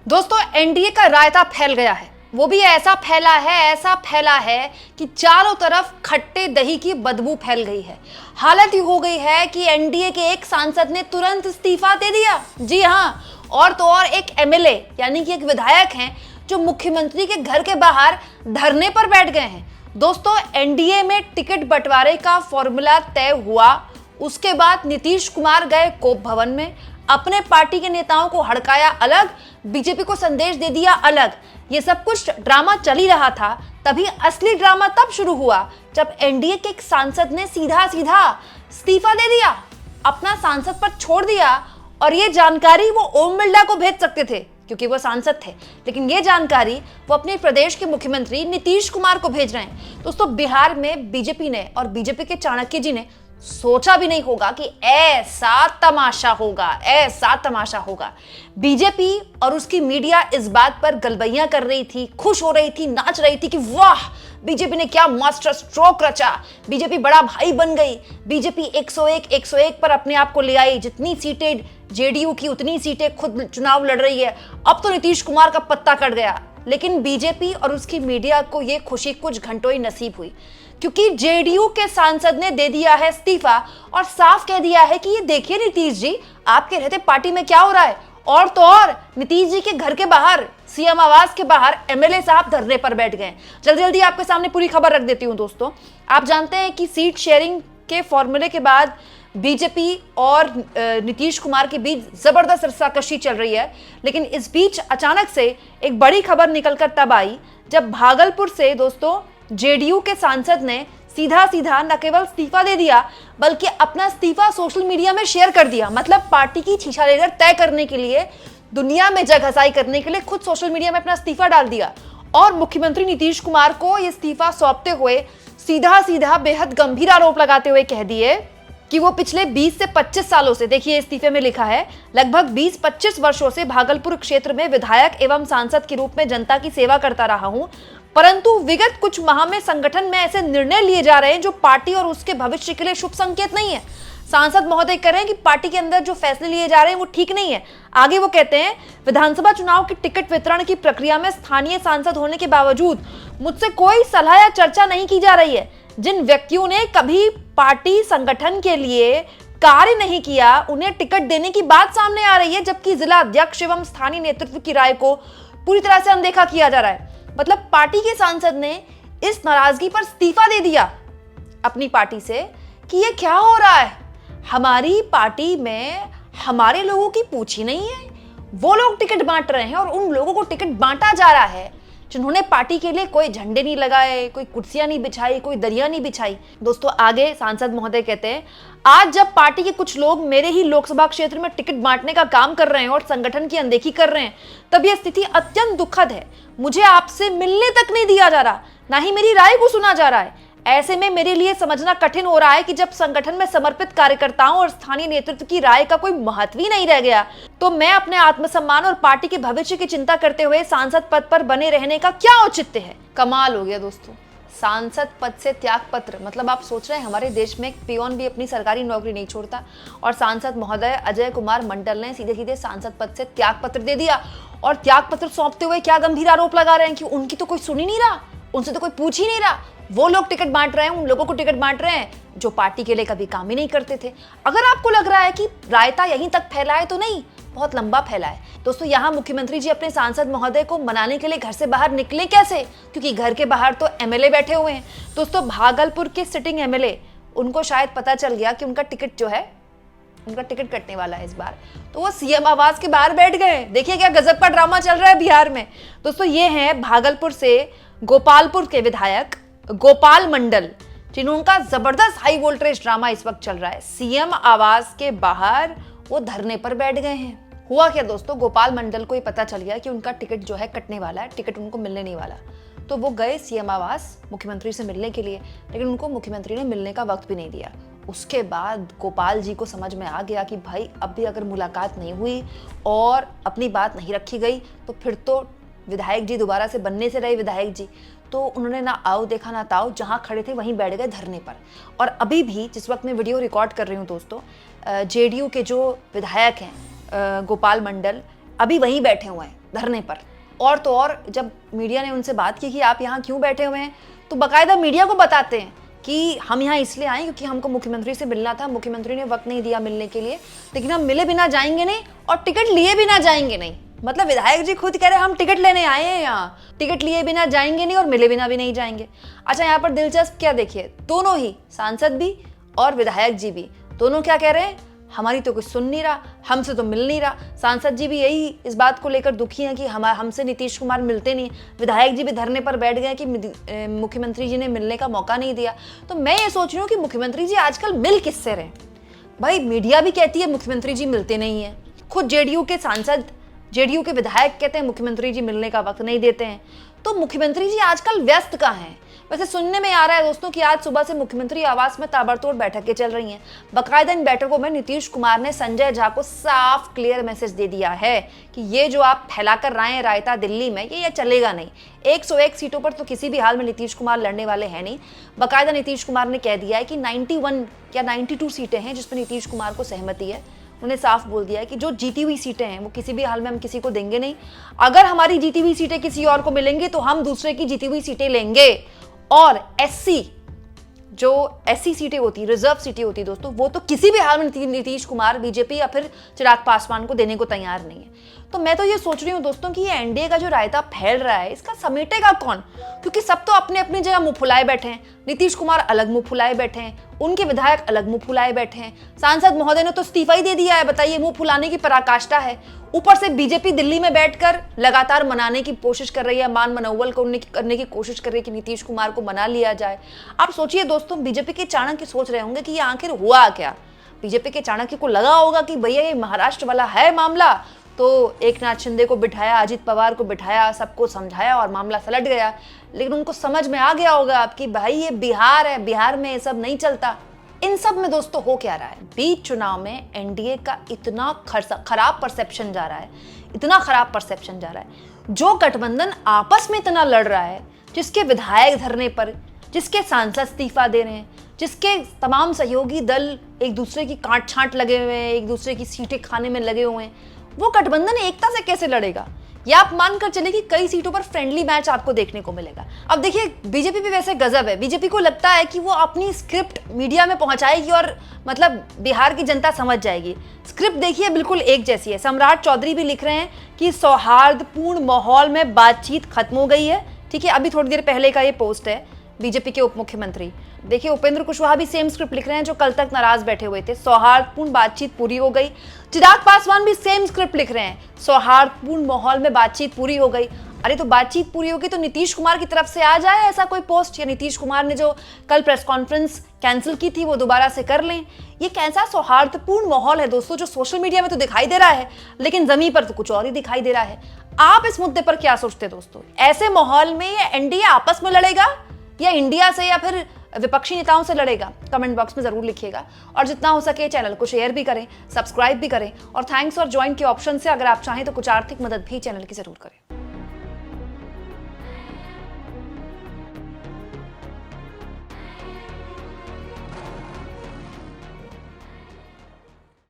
दोस्तों एनडीए का रायता फैल गया है, वो भी ऐसा फैला है कि चारों तरफ खट्टे दही की बदबू फैल गई है। हालत ही हो गई है कि एनडीए के एक सांसद ने तुरंत इस्तीफा दे दिया। जी हाँ, और तो और एक एमएलए यानी कि एक विधायक हैं जो मुख्यमंत्री के घर के बाहर धरने पर बैठ गए हैं। दोस्तों एनडीए में टिकट बंटवारे का फॉर्मूला तय हुआ, उसके बाद नीतीश कुमार गए कोप भवन में, अपने पार्टी के नेताओं को हड़काया अलग, बीजेपी को संदेश दे दिया अलग। ये सब कुछ ड्रामा चल ही रहा था, तभी असली ड्रामा तब शुरू हुआ जब एनडीए के एक सांसद ने सीधा इस्तीफा दे दिया, अपना सांसद पद छोड़ दिया। और ये जानकारी वो ओम बिरला को भेज सकते थे क्योंकि वो सांसद थे, लेकिन ये जानकारी वो अपने प्रदेश के मुख्यमंत्री नीतीश कुमार को भेज रहे हैं। दोस्तों बिहार में बीजेपी ने और बीजेपी के चाणक्य जी ने सोचा भी नहीं होगा कि ऐसा तमाशा होगा। बीजेपी और उसकी मीडिया इस बात पर गलबैयां कर रही थी, खुश हो रही थी, नाच रही थी कि वाह बीजेपी ने क्या मास्टर स्ट्रोक रचा, बीजेपी बड़ा भाई बन गई, बीजेपी 101 पर अपने आप को ले आई, जितनी सीटें जेडीयू की उतनी सीटें खुद चुनाव लड़ रही है। अब तो नीतीश कुमार का पत्ता कट गया, लेकिन बीजेपी और उसकी मीडिया को यह खुशी कुछ घंटों ही नसीब हुई क्योंकि जेडीयू के सांसद ने दे दिया है इस्तीफा और साफ कह दिया है कि ये देखिए नीतीश जी, आपके रहते पार्टी में क्या हो रहा है। और तो और नीतीश जी के घर के बाहर, सीएम आवास के बाहर एमएलए साहब धरने पर बैठ गए। जल्दी आपके सामने पूरी खबर रख देती हूं। दोस्तों आप जानते हैं कि सीट शेयरिंग के फॉर्मूले के बाद बीजेपी और नीतीश कुमार के बीच जबरदस्त रस्साकशी चल रही है, लेकिन इस बीच अचानक से एक बड़ी खबर निकलकर तब आई जब भागलपुर से दोस्तों जेडीयू के सांसद ने सीधा न केवल इस्तीफा दे दिया बल्कि अपना इस्तीफा सोशल मीडिया में शेयर कर दिया। मतलब पार्टी की छीछा लेकर तय करने के लिए, दुनिया में जगहसाई करने के लिए खुद सोशल मीडिया में अपना इस्तीफा डाल दिया और मुख्यमंत्री नीतीश कुमार को यह इस्तीफा सौंपते हुए सीधा बेहद गंभीर आरोप लगाते हुए कह दिए कि वो पिछले 20 से 25 सालों से, देखिए इस्तीफे में लिखा है, लगभग 20-25 वर्षों से भागलपुर क्षेत्र में विधायक एवं सांसद के रूप में जनता की सेवा करता रहा हूं, परंतु विगत कुछ माह में संगठन में ऐसे निर्णय लिए जा रहे हैं जो पार्टी और उसके भविष्य के लिए शुभ संकेत नहीं है। सांसद महोदय कह रहे हैं कि पार्टी के अंदर जो फैसले लिए जा रहे हैं वो ठीक नहीं है। आगे वो कहते हैं, विधानसभा चुनाव की टिकट वितरण की प्रक्रिया में स्थानीय सांसद होने के बावजूद मुझसे कोई सलाह या चर्चा नहीं की जा रही है। जिन व्यक्तियों ने कभी पार्टी संगठन के लिए कार्य नहीं किया, उन्हें टिकट देने की बात सामने आ रही है, जबकि जिला अध्यक्ष एवं स्थानीय नेतृत्व की राय को पूरी तरह से अनदेखा किया जा रहा है। मतलब पार्टी के सांसद ने इस नाराजगी पर इस्तीफा दे दिया अपनी पार्टी से कि ये क्या हो रहा है, हमारी पार्टी में हमारे लोगों की पूछ ही नहीं है, वो लोग टिकट बांट रहे हैं और उन लोगों को टिकट बांटा जा रहा है जिन्होंने पार्टी के लिए कोई झंडे नहीं लगाए, कोई कुर्सियां नहीं बिछाई, कोई दरिया नहीं बिछाई। दोस्तों आगे सांसद महोदय कहते हैं, आज जब पार्टी के कुछ लोग मेरे ही लोकसभा क्षेत्र में टिकट बांटने का काम कर रहे हैं और संगठन की अनदेखी कर रहे हैं, तब यह स्थिति अत्यंत दुखद है। मुझे आपसे मिलने तक नहीं दिया जा रहा, ना ही मेरी राय को सुना जा रहा है। ऐसे में मेरे लिए समझना कठिन हो रहा है कि जब संगठन में समर्पित कार्यकर्ताओं और स्थानीय नेतृत्व की राय का कोई महत्व ही नहीं रह गया, तो मैं अपने आत्मसम्मान और पार्टी के भविष्य की चिंता करते हुए सांसद पद पर बने रहने का क्या औचित्य है। कमाल हो गया दोस्तों, सांसद पद से त्याग पत्र। मतलब आप सोच रहे हैं हमारे देश में एक पियोन भी अपनी सरकारी नौकरी नहीं छोड़ता, और सांसद महोदय अजय कुमार मंडल ने सीधे सांसद पद से त्याग पत्र दे दिया। और त्याग पत्र सौंपते हुए क्या गंभीर आरोप लगा रहे हैं कि उनकी तो कोई सुन ही नहीं रहा, उनसे तो कोई पूछ ही नहीं रहा, वो लोग टिकट बांट रहे हैं, उन लोगों को टिकट बांट रहे हैं जो पार्टी के लिए कभी काम ही नहीं करते थे। अगर आपको लग रहा है कि रायता यहीं तक फैला है, तो नहीं, बहुत लंबा फैला है। दोस्तों यहाँ मुख्यमंत्री जी अपने सांसद महोदय को मनाने के लिए घर से बाहर निकले कैसे, क्योंकि घर के बाहर तो एमएलए बैठे हुए हैं। दोस्तों भागलपुर के सिटिंग एमएलए, उनको शायद पता चल गया कि उनका टिकट जो है, उनका टिकट कटने वाला है इस बार, तो वो सीएम आवास के बाहर बैठ गए। देखिए क्या गजब का ड्रामा चल रहा है बिहार में। दोस्तों ये हैं भागलपुर से गोपालपुर के विधायक गोपाल मंडल, जिनका जबरदस्त हाई वोल्टेज ड्रामा इस वक्त चल रहा है। सीएम आवास के बाहर वो धरने पर बैठ गए हैं। हुआ क्या दोस्तों, गोपाल मंडल को ये पता चल गया कि उनका टिकट जो है कटने वाला है, टिकट उनको मिलने नहीं वाला, तो वो गए सीएम आवास मुख्यमंत्री से मिलने के लिए, लेकिन उनको मुख्यमंत्री ने मिलने का वक्त भी नहीं दिया। उसके बाद गोपाल जी को समझ में आ गया कि भाई अब भी अगर मुलाकात नहीं हुई और अपनी बात नहीं रखी गई तो फिर तो विधायक जी दोबारा से बनने से रहे विधायक जी। तो उन्होंने ना आओ देखा ना ताओ, जहां खड़े थे वहीं बैठ गए धरने पर। और अभी भी जिस वक्त मैं वीडियो रिकॉर्ड कर रही हूँ दोस्तों, जेडीयू के जो विधायक हैं गोपाल मंडल, अभी वहीं बैठे हुए हैं। धरने पर। और तो और जब मीडिया ने उनसे बात की कि आप यहाँ क्यों बैठे हुए हैं, तो बाकायदा मीडिया को बताते हैं कि हम यहाँ इसलिए आए क्योंकि हमको मुख्यमंत्री से मिलना था, मुख्यमंत्री ने वक्त नहीं दिया मिलने के लिए, लेकिन हम मिले बिना जाएंगे नहीं और टिकट लिए बिना जाएंगे नहीं। मतलब विधायक जी खुद कह रहे हैं हम टिकट लेने आए हैं, यहाँ टिकट लिए बिना जाएंगे नहीं और मिले बिना भी नहीं जाएंगे। अच्छा, यहाँ पर दिलचस्प क्या देखिए, दोनों ही सांसद भी और विधायक जी भी दोनों क्या कह रहे हैं, हमारी तो कुछ सुन नहीं रहा, हमसे तो मिल नहीं रहा। सांसद जी भी यही इस बात को लेकर दुखी हैं कि हमसे नीतीश कुमार मिलते नहीं। विधायक जी भी धरने पर बैठ गए कि मुख्यमंत्री जी ने मिलने का मौका नहीं दिया। तो मैं ये सोच रही हूँ कि मुख्यमंत्री जी आजकल मिल किससे रहे। भाई मीडिया भी कहती है मुख्यमंत्री जी मिलते नहीं है, खुद जेडीयू के सांसद, जेडीयू के विधायक कहते हैं मुख्यमंत्री जी मिलने का वक्त नहीं देते हैं। तो मुख्यमंत्री जी आजकल व्यस्त कहाँ हैं। वैसे सुनने में आ रहा है दोस्तों कि आज सुबह से मुख्यमंत्री आवास में ताबड़तोड़ बैठकें चल रही हैं। बाकायदा इन बैठकों में नीतीश कुमार ने संजय झा को साफ क्लियर मैसेज दे दिया है कि ये जो आप फैलाकर रहे हैं रायता दिल्ली में, ये चलेगा नहीं। 101 सीटों पर तो किसी भी हाल में नीतीश कुमार लड़ने वाले हैं नहीं। बाकायदा नीतीश कुमार ने कह दिया है कि 91 या 92 सीटें हैं जिसमें नीतीश कुमार को सहमति है। उन्होंने साफ बोल दिया है कि जो जीती हुई सीटें हैं वो किसी भी हाल में हम किसी को देंगे नहीं। अगर हमारी जीती हुई सीटें किसी और को मिलेंगी तो हम दूसरे की जीती हुई सीटें लेंगे। और एससी, जो एससी सीटें होती, रिजर्व सीटें होती दोस्तों, वो तो किसी भी हाल में नीतीश कुमार, बीजेपी या फिर चिराग पासवान को देने को तैयार नहीं है। तो मैं तो ये सोच रही हूँ दोस्तों कि ये एनडीए का जो रायता फैल रहा है इसका समेटेगा कौन, क्योंकि सब तो अपने अपनी जगह मुंह फुलाए बैठे हैं। नीतीश कुमार अलग मुंह फुलाए बैठे हैं, उनके विधायक अलग मुंह फुलाए बैठे हैं। सांसद महोदय ने तो इस्तीफा ही दे दिया है, बताइए मुंह फुलाने की पराकाष्ठा है। ऊपर से बीजेपी दिल्ली में बैठकर लगातार मनाने की कोशिश कर रही है, मान मनोवल करने की कोशिश कर रही है कि नीतीश कुमार को मना लिया जाए। आप सोचिए दोस्तों, बीजेपी के चाणक्य सोच रहे होंगे कि ये आखिर हुआ क्या। बीजेपी के चाणक्य को लगा होगा कि भैया ये महाराष्ट्र वाला है मामला, तो एकनाथ शिंदे को बिठाया, अजित पवार को बिठाया, सबको समझाया और मामला सलट गया। लेकिन उनको समझ में आ गया होगा अब कि भाई ये बिहार है, बिहार में ये सब नहीं चलता। इन सब में दोस्तों हो क्या रहा है, बीच चुनाव में एनडीए का इतना खराब परसेप्शन जा रहा है, इतना खराब परसेप्शन जा रहा है। जो गठबंधन आपस में इतना लड़ रहा है, जिसके विधायक धरने पर, जिसके सांसद इस्तीफा दे रहे हैं, जिसके तमाम सहयोगी दल एक दूसरे की काट छांट लगे हुए हैं, एक दूसरे की सीटें खाने में लगे हुए हैं, वो गठबंधन एकता से कैसे लड़ेगा। या आप मानकर चले कि कई सीटों पर फ्रेंडली मैच आपको देखने को मिलेगा। अब देखिए बीजेपी भी वैसे गजब है, बीजेपी को लगता है कि वो अपनी स्क्रिप्ट मीडिया में पहुंचाएगी और मतलब बिहार की जनता समझ जाएगी। स्क्रिप्ट देखिए बिल्कुल एक जैसी है। सम्राट चौधरी भी लिख रहे हैं कि सौहार्दपूर्ण माहौल में बातचीत खत्म हो गई है। ठीक है, अभी थोड़ी देर पहले का ये पोस्ट है बीजेपी के उप मुख्यमंत्री। देखिए उपेंद्र कुशवाहा भी सेम स्क्रिप्ट लिख रहे हैं जो कल तक नाराज बैठे हुए थे, सौहार्दपूर्ण बातचीत पूरी हो गई। चिराग पासवान भी सेम स्क्रिप्ट लिख रहे हैं, सौहार्दपूर्ण माहौल में बातचीत पूरी हो गई। अरे तो बातचीत पूरी होगी तो नीतीश कुमार की तरफ से आ जाए ऐसा कोई पोस्ट, या नीतीश कुमार ने जो कल प्रेस कॉन्फ्रेंस कैंसिल की थी वो दोबारा से कर लें। ये कैसा सौहार्दपूर्ण माहौल है दोस्तों, जो सोशल मीडिया में तो दिखाई दे रहा है लेकिन जमीन पर तो कुछ और ही दिखाई दे रहा है। आप इस मुद्दे पर क्या सोचते हैं दोस्तों? ऐसे माहौल में ये एनडीए आपस में लड़ेगा या इंडिया से या फिर विपक्षी नेताओं से लड़ेगा? कमेंट बॉक्स में जरूर लिखिएगा और जितना हो सके चैनल को शेयर भी करें, सब्सक्राइब भी करें और थैंक्स और ज्वाइन के ऑप्शन से अगर आप चाहें तो कुछ आर्थिक मदद भी चैनल की जरूर करें।